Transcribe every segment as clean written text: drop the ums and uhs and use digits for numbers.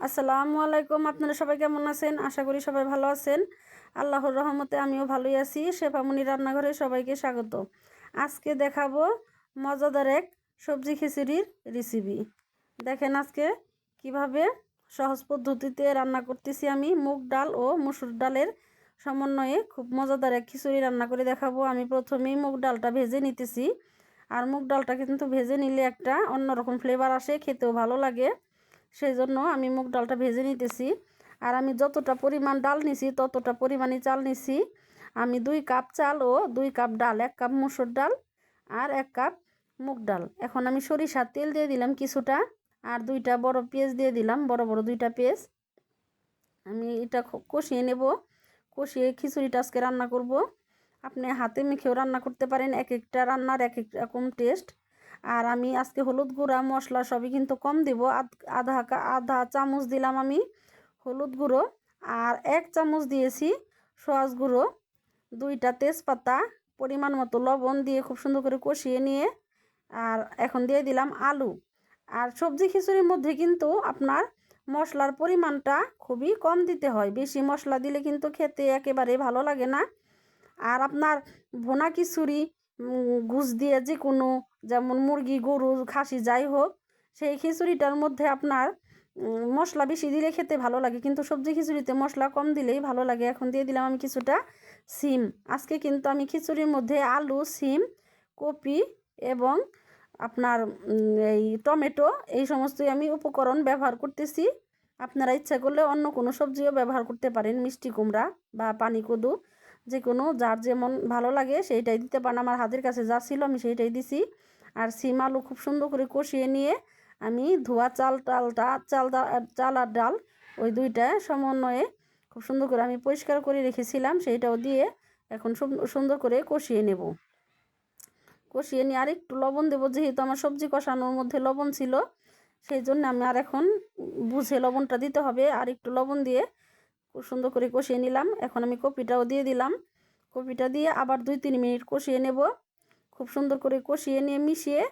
আসসালামু আলাইকুম। আপনারা সবাই কেমন আছেন? আশা করি সবাই ভালো আছেন। আল্লাহর রহমতে আমিও ভালোই আছি। শেফামণি রান্নাঘরে সবাইকে স্বাগত। আজকে দেখাবো মজাদার এক সবজি খিচুড়ির রেসিপি। দেখেন আজকে কিভাবে সহজ পদ্ধতিতে রান্না করতেছি আমি। মুগ ডাল ও মসুর ডালের সমন্বয়ে খুব মজাদার এক খিচুড়ি রান্না করে দেখাবো। আমি প্রথমেই মুগ ডালটা ভেজে নিতেছি। আর মুগ ডালটা কিন্তু ভেজে নিলে একটা অন্যরকম ফ্লেভার আসে, খেতেও ভালো লাগে। সেই জন্য আমি মুগ ডালটা ভেজে নিতেছি। আর আমি যতটা পরিমাণ ডাল নিছি ততটা পরিমাণই চাল নিছি। আমি 2 কাপ চাল ও 2 কাপ ডাল, 1 কাপ মসুর ডাল আর 1 কাপ মুগ ডাল। এখন আমি সরিষার তেল দিয়ে দিলাম কিছুটা, আর 2টা বড় পেঁয়াজ দিয়ে দিলাম, বড় বড় 2টা পেঁয়াজ। আমি এটা কষিয়ে নেব। কষিয়ে খিচুড়িটা আজকে রান্না করব। আপনি হাতে মেখেও রান্না করতে পারেন, এক একটা রান্নার এক এক রকম টেস্ট। আর আমি আজকে হলুদ গুঁড়া মশলা সবই কিন্তু কম দেব। আধা চামচ দিলাম আমি হলুদ গুঁড়ো, আর 1 চামচ দিয়েছি সয়াজ গুঁড়ো, 2টা তেজপাতা, পরিমাণ মতো লবণ দিয়ে খুব সুন্দর করে কষিয়ে নিয়ে আর এখন দিয়ে দিলাম আলু। আর সবজি খিচুড়ির মধ্যে কিন্তু আপনার মশলার পরিমাণটা খুবই কম দিতে হয়। বেশি মশলা দিলে কিন্তু খেতে একেবারে ভালো লাগে না। আর আপনার ভুনা খিচুড়ি ঘুষ দিয়ে যে কোনো, যেমন মুরগি, গরু, খাসি যাই হোক, সেই খিচুড়িটার মধ্যে আপনার মশলা বেশি দিলে খেতে ভালো লাগে, কিন্তু সবজি খিচুড়িতে মশলা কম দিলেই ভালো লাগে। এখন দিয়ে দিলাম আমি কিছুটা সিম। আজকে কিন্তু আমি খিচুড়ির মধ্যে আলু, সিম, কপি এবং আপনার এই টমেটো, এই সমস্তই আমি উপকরণ ব্যবহার করতেছি। আপনারা ইচ্ছা করলে অন্য কোনো সবজিও ব্যবহার করতে পারেন, মিষ্টি কুমড়া বা পানি কদু, যে কোনো যার যেমন ভালো লাগে সেইটাই দিতে পারেন। আমার হাতের কাছে যা ছিল আমি সেইটাই দিছি। আর সিম আলু খুব সুন্দর করে কষিয়ে নিয়ে আমি ধোয়া চাল আর ডাল ওই 2টা সমন্বয়ে খুব সুন্দর করে আমি পরিষ্কার করে রেখেছিলাম, সেইটাও দিয়ে এখন সুন্দর করে কষিয়ে নেব। কষিয়ে নিয়ে আর একটু লবণ দেবো, যেহেতু আমার সবজি কষানোর মধ্যে লবণ ছিল, সেই জন্য আমি আর এখন বুঝে লবণটা দিতে হবে। আর একটু লবণ দিয়ে খুব সুন্দর করে কষিয়ে নিলাম। এখন আমি কপিটাও দিয়ে দিলাম। কপিটা দিয়ে আবার 2-3 মিনিট কষিয়ে নেব। খুব সুন্দর করে কষিয়ে নিয়ে মিশিয়ে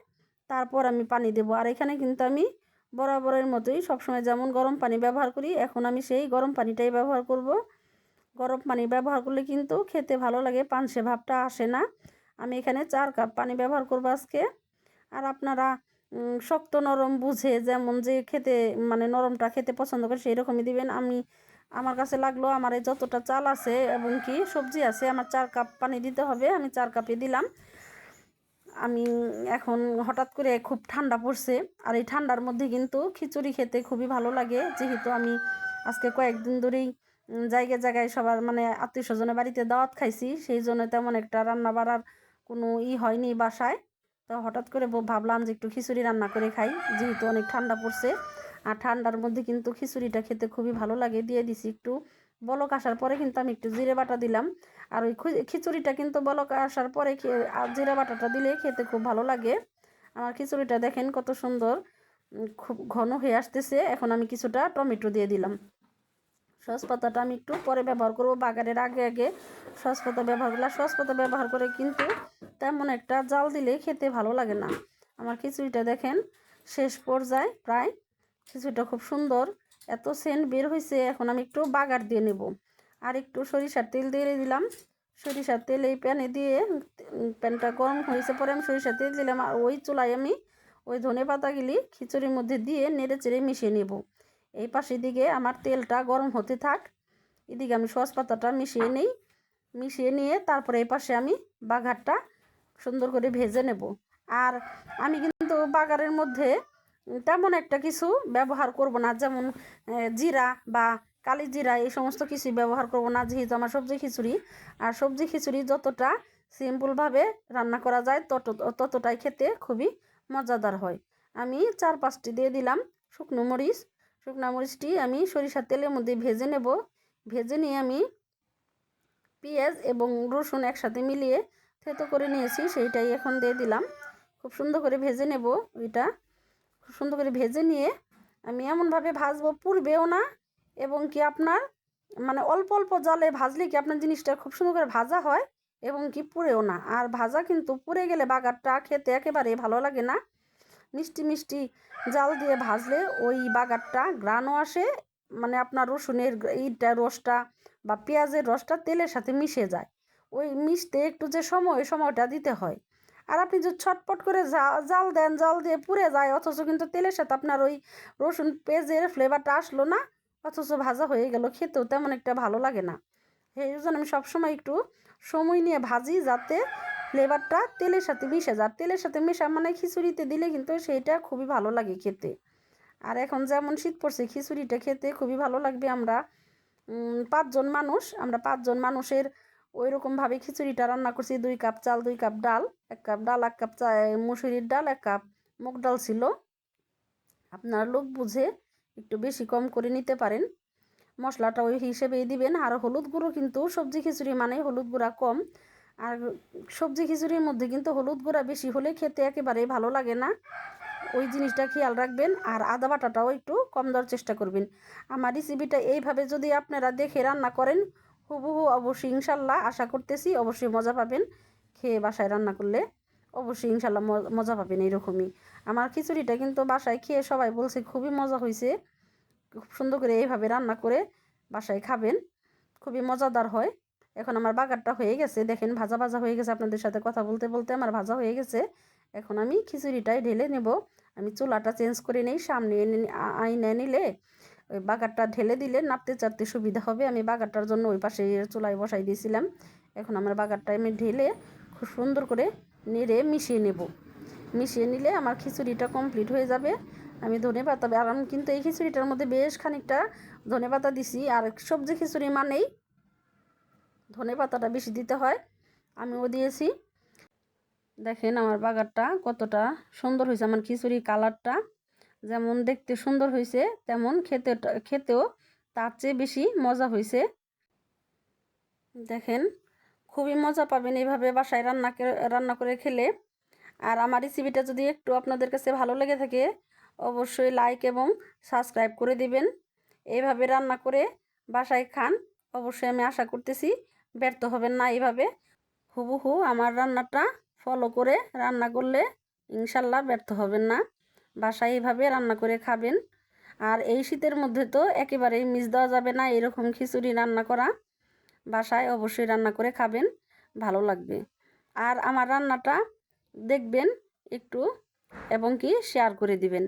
তারপর আমি পানি দেব। আর এখানে কিন্তু আমি বরাবরের মতোই সবসময় যেমন গরম পানি ব্যবহার করি, এখন আমি সেই গরম পানিটাই ব্যবহার করব। গরম পানি ব্যবহার করলে কিন্তু খেতে ভালো লাগে, পানসে ভাবটা আসে না। আমি এখানে 4 কাপ পানি ব্যবহার করব আজকে। আর আপনারা শক্ত নরম বুঝে, যেমন যে খেতে মানে নরমটা খেতে পছন্দ করে সেই রকমই দিবেন। আমার কাছে লাগলো আমার এই যতটা চাল আছে এবং কি সবজি আছে, আমার 4 কাপ পানি দিতে হবে। আমি 4 কাপে দিলাম। আমি এখন হঠাৎ করে খুব ঠান্ডা পড়ছে, আর এই ঠান্ডার মধ্যে কিন্তু খিচুড়ি খেতে খুবই ভালো লাগে। যেহেতু আমি আজকে কয়েকদিন ধরেই জায়গায় জায়গায় সবার মানে আত্মীয় স্বজনের বাড়িতে দাওয়াত খাইছি, সেই জন্য তেমন একটা রান্না বাড়ার কোনো হয়নি বাসায়। তো হঠাৎ করে ভাবলাম যে একটু খিচুড়ি রান্না করে খাই, যেহেতু অনেক ঠান্ডা পড়ছে। আর ঠান্ডার মধ্যে কিন্তু খিচুড়িটা খেতে খুবই ভালো লাগে। দিয়ে দিছি একটু বলক আসার পরে কিন্তু আমি একটু জিরে বাটা দিলাম। আর ওই খিচুড়িটা কিন্তু বলক আসার পরে জিরা বাটাটা দিলে খেতে খুব ভালো লাগে। আমার খিচুড়িটা দেখেন কত সুন্দর খুব ঘন হয়ে আসতেছে। এখন আমি কিছুটা টমেটো দিয়ে দিলাম। সস পাতাটা আমি একটু পরে ব্যবহার করব, বাগারের আগে আগে সস পাতা ব্যবহার করলাম। সস পাতা ব্যবহার করে কিন্তু তেমন একটা জাল দিলে খেতে ভালো লাগে না। আমার খিচুড়িটা দেখেন শেষ পর্যায়ে প্রায়। খিচুড়িটা খুব সুন্দর, এত সেন্ট বের হয়েছে। এখন আমি একটু বাগার দিয়ে নেব। আর একটু সরিষার তেল দিয়ে দিলাম। সরিষার তেল এই প্যানে দিয়ে প্যানটা গরম হয়েছে পরে আমি সরিষার তেল দিলাম। আর ওই চুলায় আমি ওই ধনে পাতাগুলি খিচুড়ির মধ্যে দিয়ে নেড়ে চেড়ে মিশিয়ে নেব। এই পাশের দিকে আমার তেলটা গরম হতে থাক, এদিকে আমি সস পাতাটা মিশিয়ে নিই। মিশিয়ে নিয়ে তারপরে এই পাশে আমি বাগারটা সুন্দর করে ভেজে নেব। আর আমি কিন্তু বাগারের মধ্যে তেমন একটা কিছু ব্যবহার করব না, যেমন জিরা বা কালি জিরা, এই সমস্ত কিছু ব্যবহার করব না, যেহেতু আমার সবজি খিচুড়ি। আর সবজি খিচুড়ি যতটা সিম্পলভাবে রান্না করা যায় ততটাই খেতে খুবই মজাদার হয়। আমি 4-5টি দিয়ে দিলাম শুকনো মরিচ। শুকনো মরিচটি আমি সরিষার তেলের মধ্যে ভেজে নেব। ভেজে নিয়ে আমি পেঁয়াজ এবং রসুন একসাথে মিলিয়ে থেতো করে নিয়েছি, সেইটাই এখন দিয়ে দিলাম। খুব সুন্দর করে ভেজে নেব। ওইটা খুব সুন্দর করে ভেজে নিয়ে আমি এমনভাবে ভাজবো পুড়বেও না, এবং কি আপনার মানে অল্প অল্প জালে ভাজলে কি আপনার জিনিসটা খুব সুন্দর করে ভাজা হয় এবং কি পুড়েও না। আর ভাজা কিন্তু পুড়ে গেলে বাগারটা খেতে একেবারেই ভালো লাগে না। মিষ্টি মিষ্টি জাল দিয়ে ভাজলে ওই বাগারটা গ্রানও আসে, মানে আপনার রসুনের এইটা রসটা বা পেঁয়াজের রসটা তেলের সাথে মিশে যায়। ওই মিশতে একটু যে সময়টা দিতে হয়। আর আপনি যদি ছটপট করে জাল দেন, জাল দিয়ে পুড়ে যায়, অথচ কিন্তু তেলের সাথে আপনার ওই রসুন পেঁয়াজের ফ্লেভারটা আসলো না, অথচ ভাজা হয়ে গেল, খেতেও তেমন একটা ভালো লাগে না। এই জন্য আমি সবসময় একটু সময় নিয়ে ভাজি, যাতে ফ্লেভারটা তেলের সাথে মিশে যায়। তেলের সাথে মেশা মানে খিচুড়িতে দিলে কিন্তু সেইটা খুবই ভালো লাগে খেতে। আর এখন যেমন শীত পড়ছে, খিচুড়িটা খেতে খুবই ভালো লাগবে। আমরা 5 জন মানুষ, আমরা 5 জন মানুষের ওই রকমভাবে খিচুড়িটা রান্না করছি। 2 কাপ চাল, 2 কাপ ডাল, 1 কাপ ডাল, 1 কাপ মুসুরির ডাল, 1 কাপ মুগ ডাল ছিল। আপনারা লোক বুঝে একটু বেশি কম করে নিতে পারেন। মশলাটা ওই হিসেবেই দিবেন। আর হলুদ গুঁড়ো কিন্তু সবজি খিচুড়ি মানে হলুদ গুঁড়া কম, আর সবজি খিচুড়ির মধ্যে কিন্তু হলুদ গুঁড়া বেশি হলে খেতে একেবারেই ভালো লাগে না, ওই জিনিসটা খেয়াল রাখবেন। আর আদা বাটাটাও একটু কম দেওয়ার চেষ্টা করবেন। আমার রেসিপিটা এইভাবে যদি আপনারা দেখে রান্না করেন, হুবহু অবশ্যই ইনশাল্লাহ আশা করতেছি অবশ্যই মজা পাবেন। খেয়ে বাসায় রান্না করলে অবশ্যই ইনশাল্লাহ মজা পাবেন। এইরকমই আমার খিচুড়িটা কিন্তু বাসায় খেয়ে সবাই বলছে খুবই মজা হয়েছে। খুব সুন্দর করে এইভাবে রান্না করে বাসায় খাবেন, খুবই মজাদার হয়। এখন আমার বাগারটা হয়ে গেছে, দেখেন ভাজা ভাজা হয়ে গেছে। আপনাদের সাথে কথা বলতে বলতে আমার ভাজা হয়ে গেছে। এখন আমি খিচুড়িটাই ঢেলে নেব। আমি চুলাটা চেঞ্জ করে নিই, সামনে আইনে নিলে ওই বাগারটা ঢেলে দিলে নাড়তে চাড়তে সুবিধা হবে। আমি বাগারটার জন্য ওই পাশে চুলায় বসাই দিয়েছিলাম। এখন আমার বাগারটা আমি ঢেলে খুব সুন্দর করে নেড়ে মিশিয়ে নেব। মিশিয়ে নিলে আমার খিচুড়িটা কমপ্লিট হয়ে যাবে। আমি ধনেপাতা, আর আমি কিন্তু এই খিচুড়িটার মধ্যে বেশ খানিকটা ধনেপাতা দিছি। আর সবজি খিচুড়ি মানেই ধনেপাতাটা বেশি দিতে হয়, আমিও দিয়েছি। দেখেন আমার বাগারটা কতটা সুন্দর হয়েছে। আমার খিচুড়ির কালারটা যেমন দেখতে সুন্দর হয়েছে, তেমন খেতেও তার চেয়ে বেশি মজা হয়েছে। দেখেন খুবই মজা পাবেন এইভাবে বাসায় রান্না করে খেলে। আর আমার রেসিপিটা যদি একটু আপনাদের কাছে ভালো লেগে থাকে, অবশ্যই লাইক এবং সাবস্ক্রাইব করে দিবেন। এইভাবে রান্না করে বাসায় খান, অবশ্যই আমি আশা করতেছি ব্যর্থ হবেন না। এইভাবে হুবহু আমার রান্নাটা ফলো করে রান্না করলে ইনশাল্লাহ ব্যর্থ হবেন না। বাসায় এইভাবে রান্না করে খাবেন। আর এই শীতের মধ্যে তো একেবারেই মিস দেওয়া যাবে না এরকম খিচুড়ি রান্না করা। বাসায় অবশ্যই রান্না করে খাবেন, ভালো লাগবে। আর আমার রান্নাটা দেখবেন একটু, এবং কি শেয়ার করে দিবেন,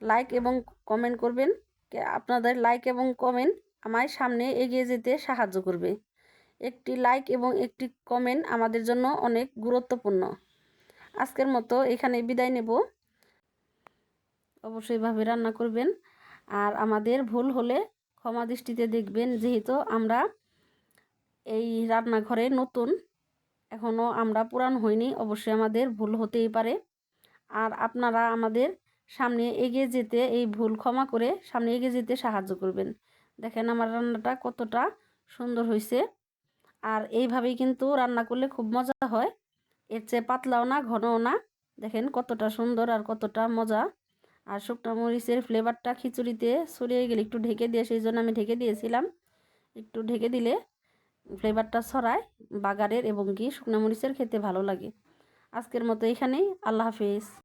লাইক এবং কমেন্ট করবেন। আপনাদের লাইক এবং কমেন্ট আমায় সামনে এগিয়ে যেতে সাহায্য করবে। একটি লাইক এবং একটি কমেন্ট আমাদের জন্য অনেক গুরুত্বপূর্ণ। আজকের মতো এখানে বিদায় নেব। অবশ্যই ভাবে রান্না করবেন। আর আমাদের ভুল হলে ক্ষমা দৃষ্টিতে দেখবেন, যেহেতু আমরা এই রান্নাঘরে নতুন, এখনও আমরা পুরান হইনি, অবশ্যই আমাদের ভুল হতেই পারে। আর আপনারা আমাদের সামনে এগিয়ে যেতে, এই ভুল ক্ষমা করে সামনে এগিয়ে যেতে সাহায্য করবেন। দেখেন আমার রান্নাটা কতটা সুন্দর হয়েছে। আর এইভাবেই কিন্তু রান্না করলে খুব মজা হয়, এর চেয়ে পাতলাও না ঘনও না। দেখেন কতটা সুন্দর আর কতটা মজা। আর শুকনো মরিচের ফ্লেভারটা খিচুড়িতে ছড়িয়ে গেলে একটু ঢেকে দিয়ে, সেই জন্য আমি ঢেকে দিয়েছিলাম। একটু ঢেকে দিলে ফ্লেভারটা ছড়ায় বাগারের, এবং কি শুকনো মরিচের খেতে ভালো লাগে। আজকের মতো এখানেই, আল্লাহ হাফেজ।